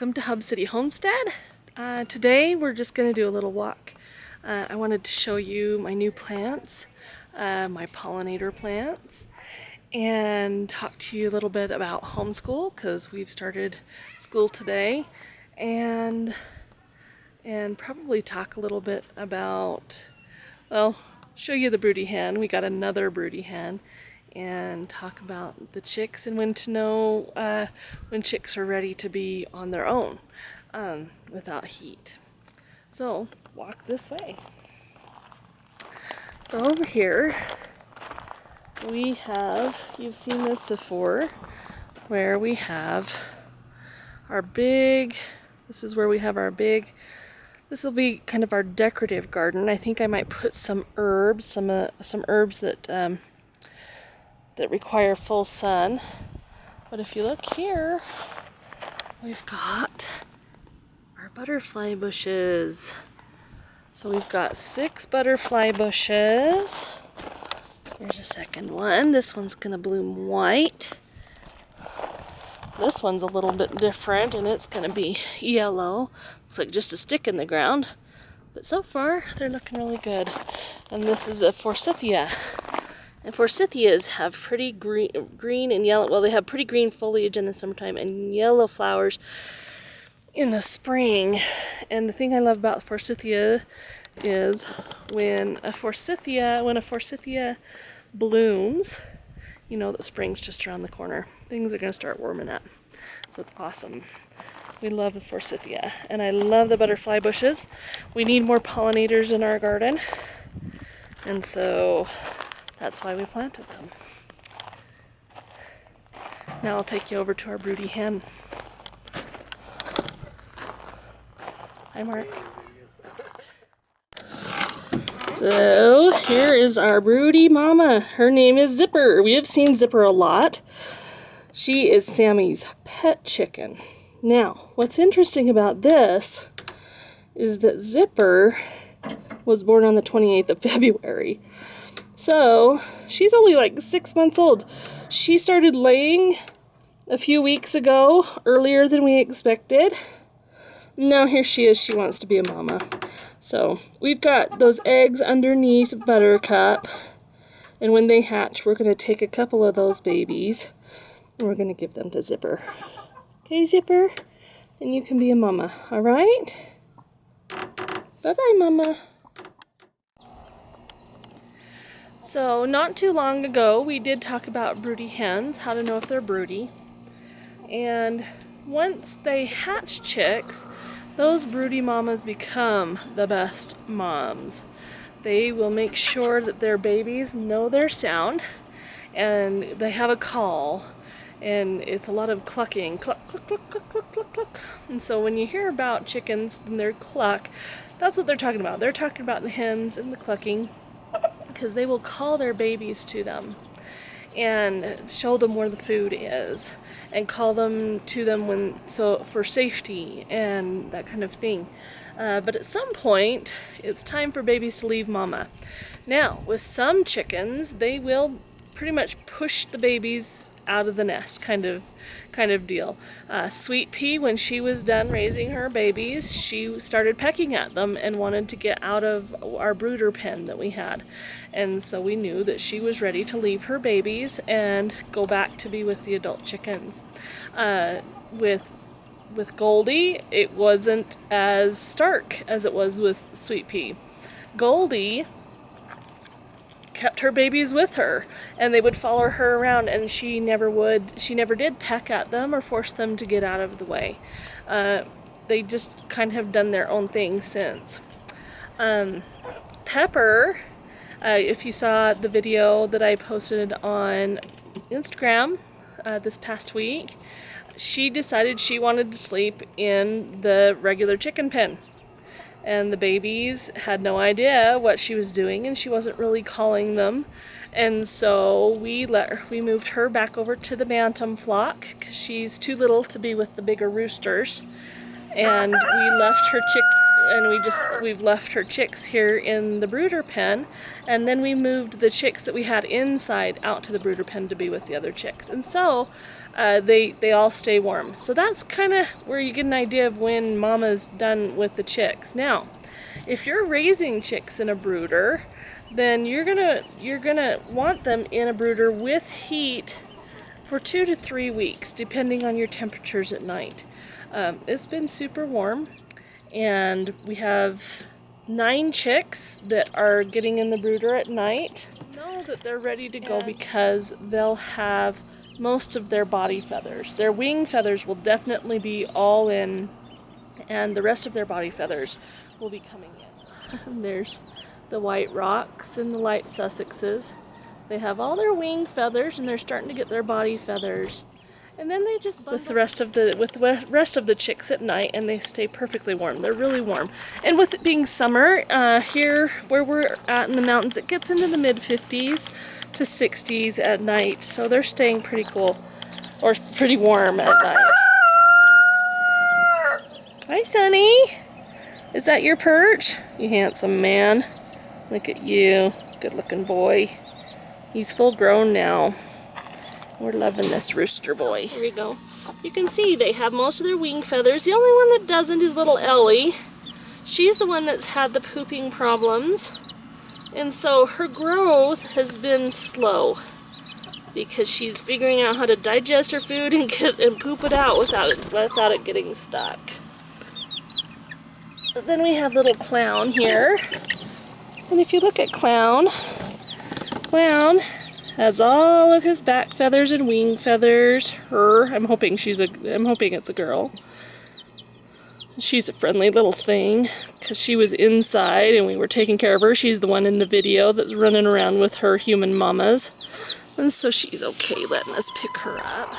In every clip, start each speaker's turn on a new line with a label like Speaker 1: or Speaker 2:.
Speaker 1: Welcome to Hub City Homestead. Today we're just going to do a little walk. I wanted to show you my new plants, my pollinator plants, and talk to you a little bit about homeschool because we've started school today, and probably talk a little bit about, well, show you the broody hen. We got another broody hen, and talk about the chicks and when to know when chicks are ready to be on their own without heat. So walk this way. So over here we have, you've seen this before, where we have our big, this is where we have our big, this will be kind of our decorative garden. I think I might put some herbs, some herbs that that require full sun. But if you look here, we've got our butterfly bushes. So we've got 6 butterfly bushes. Here's a second one. This one's gonna bloom white. This one's a little bit different and it's gonna be yellow. Looks like just a stick in the ground. But so far, they're looking really good. And this is a forsythia. And forsythias have pretty green and yellow, well, they have pretty green foliage in the summertime and yellow flowers in the spring. And the thing I love about forsythia is when a forsythia blooms, you know that spring's just around the corner. Things are gonna start warming up. So it's awesome. We love the forsythia. And I love the butterfly bushes. We need more pollinators in our garden. And so that's why we planted them. Now I'll take you over to our broody hen. Hi, Mark. So here is our broody mama. Her name is Zipper. We have seen Zipper a lot. She is Sammy's pet chicken. Now, what's interesting about this is that Zipper was born on the 28th of February. So she's only like 6 months old. She started laying a few weeks ago, earlier than we expected. Now here she is, she wants to be a mama. So we've got those eggs underneath Buttercup, and when they hatch, we're gonna take a couple of those babies and we're gonna give them to Zipper. Okay, Zipper? Then you can be a mama, all right? Bye-bye, mama. So not too long ago, we did talk about broody hens, how to know if they're broody. And once they hatch chicks, those broody mamas become the best moms. They will make sure that their babies know their sound and they have a call. And it's a lot of clucking, cluck, cluck, cluck, cluck, cluck, cluck, cluck. And so when you hear about chickens and their cluck, that's what they're talking about. They're talking about the hens and the clucking, because they will call their babies to them and show them where the food is and call them to them for safety and that kind of thing. But at some point, it's time for babies to leave mama. Now, with some chickens, they will pretty much push the babies out of the nest, kind of deal. Sweet Pea, when she was done raising her babies, she started pecking at them and wanted to get out of our brooder pen that we had. And so we knew that she was ready to leave her babies and go back to be with the adult chickens. With Goldie, it wasn't as stark as it was with Sweet Pea. Goldie kept her babies with her and they would follow her around, and she never did peck at them or force them to get out of the way. They just kind of have done their own thing since. Pepper, if you saw the video that I posted on Instagram this past week, she decided she wanted to sleep in the regular chicken pen. And the babies had no idea what she was doing, and she wasn't really calling them. And so we moved her back over to the bantam flock because she's too little to be with the bigger roosters. And we left her we've left her chicks here in the brooder pen, and then we moved the chicks that we had inside out to the brooder pen to be with the other chicks. And so they all stay warm. So that's kind of where you get an idea of when mama's done with the chicks. Now, if you're raising chicks in a brooder, then you're gonna want them in a brooder with heat for 2 to 3 weeks, depending on your temperatures at night. It's been super warm, and we have 9 chicks that are getting in the brooder at night. Know that they're ready to go because they'll have most of their body feathers. Their wing feathers will definitely be all in, and the rest of their body feathers will be coming in. There's the white rocks and the light Sussexes. They have all their wing feathers, and they're starting to get their body feathers. And then they just with the rest of the chicks at night, and they stay perfectly warm. They're really warm. And with it being summer, here where we're at in the mountains, it gets into the mid-50s to 60s at night. So they're staying pretty cool, or pretty warm at night. Hi, Sonny. Is that your perch? You handsome man. Look at you. Good-looking boy. He's full grown now. We're loving this rooster boy. Here we go. You can see they have most of their wing feathers. The only one that doesn't is little Ellie. She's the one that's had the pooping problems. And so her growth has been slow because she's figuring out how to digest her food and poop it out without it getting stuck. But then we have little Clown here. And if you look at Clown has all of his back feathers and wing feathers. I'm hoping it's a girl. She's a friendly little thing because she was inside and we were taking care of her. She's the one in the video that's running around with her human mamas. And so she's okay letting us pick her up.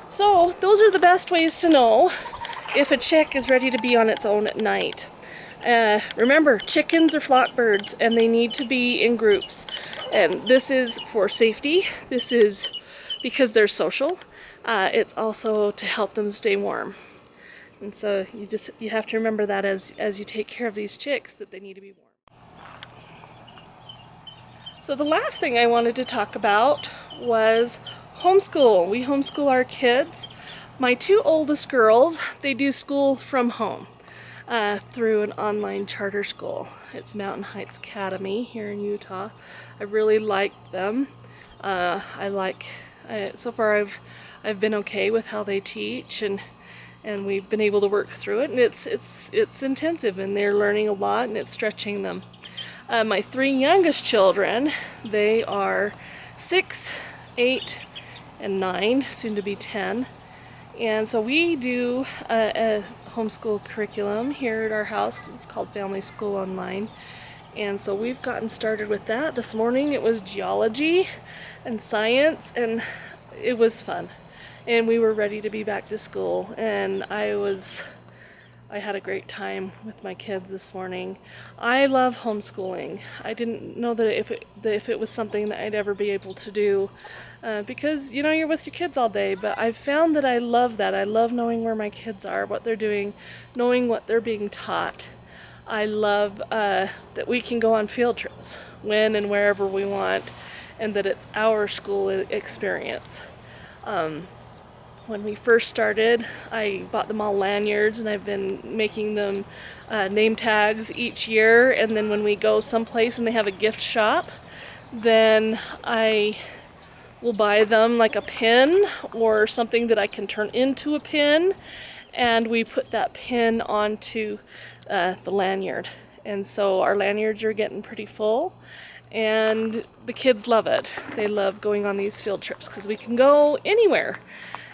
Speaker 1: So those are the best ways to know if a chick is ready to be on its own at night. Remember, chickens are flock birds and they need to be in groups. And this is for safety. This is because they're social. It's also to help them stay warm. And so you have to remember that as you take care of these chicks, that they need to be warm. So the last thing I wanted to talk about was homeschool. We homeschool our kids. My 2 oldest girls, they do school from home. Through an online charter school. It's Mountain Heights Academy here in Utah. I really like them. So far I've been okay with how they teach, and we've been able to work through it, and it's intensive, and they're learning a lot, and it's stretching them. My 3 youngest children, they are 6, 8, and 9, soon to be 10. And so we do a homeschool curriculum here at our house called Family School Online. And so we've gotten started with that. This morning it was geology and science, and it was fun. And we were ready to be back to school, and I had a great time with my kids this morning. I love homeschooling. I didn't know that if it was something that I'd ever be able to do, because you're with your kids all day, but I've found that I love that. I love knowing where my kids are, what they're doing, knowing what they're being taught. I love that we can go on field trips when and wherever we want, and that it's our school experience. When we first started, I bought them all lanyards, and I've been making them name tags each year, and then when we go someplace and they have a gift shop, then I will buy them like a pin or something that I can turn into a pin, and we put that pin onto the lanyard. And so our lanyards are getting pretty full, and the kids love it. They love going on these field trips because we can go anywhere.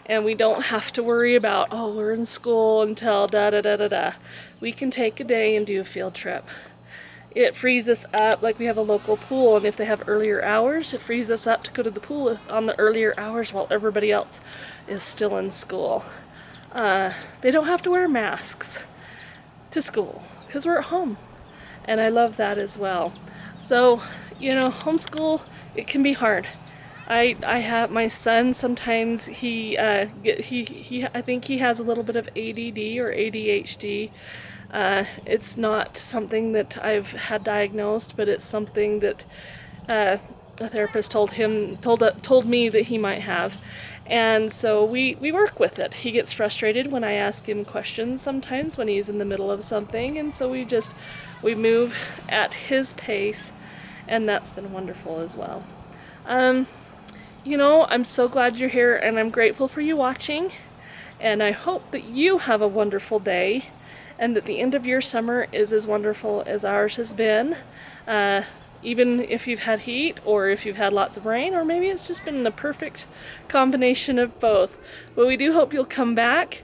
Speaker 1: And we don't have to worry about, oh, we're in school until da-da-da-da-da. We can take a day and do a field trip. It frees us up, like we have a local pool, and if they have earlier hours, it frees us up to go to the pool on the earlier hours while everybody else is still in school. They don't have to wear masks to school because we're at home. And I love that as well. So, homeschool, it can be hard. I have my son, sometimes I think he has a little bit of ADD or ADHD. It's not something that I've had diagnosed, but it's something that a therapist told me that he might have. And so we work with it. He gets frustrated when I ask him questions sometimes when he's in the middle of something, and so we move at his pace, and that's been wonderful as well. You know, I'm so glad you're here, and I'm grateful for you watching, and I hope that you have a wonderful day and that the end of your summer is as wonderful as ours has been. Even if you've had heat, or if you've had lots of rain, or maybe it's just been the perfect combination of both. But we do hope you'll come back.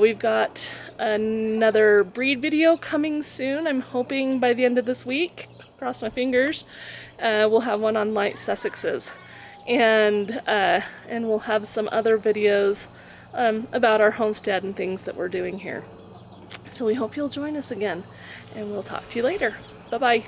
Speaker 1: We've got another breed video coming soon. I'm hoping by the end of this week, cross my fingers, we'll have one on light Sussexes. And we'll have some other videos about our homestead and things that we're doing here. So we hope you'll join us again, and we'll talk to you later. Bye-bye.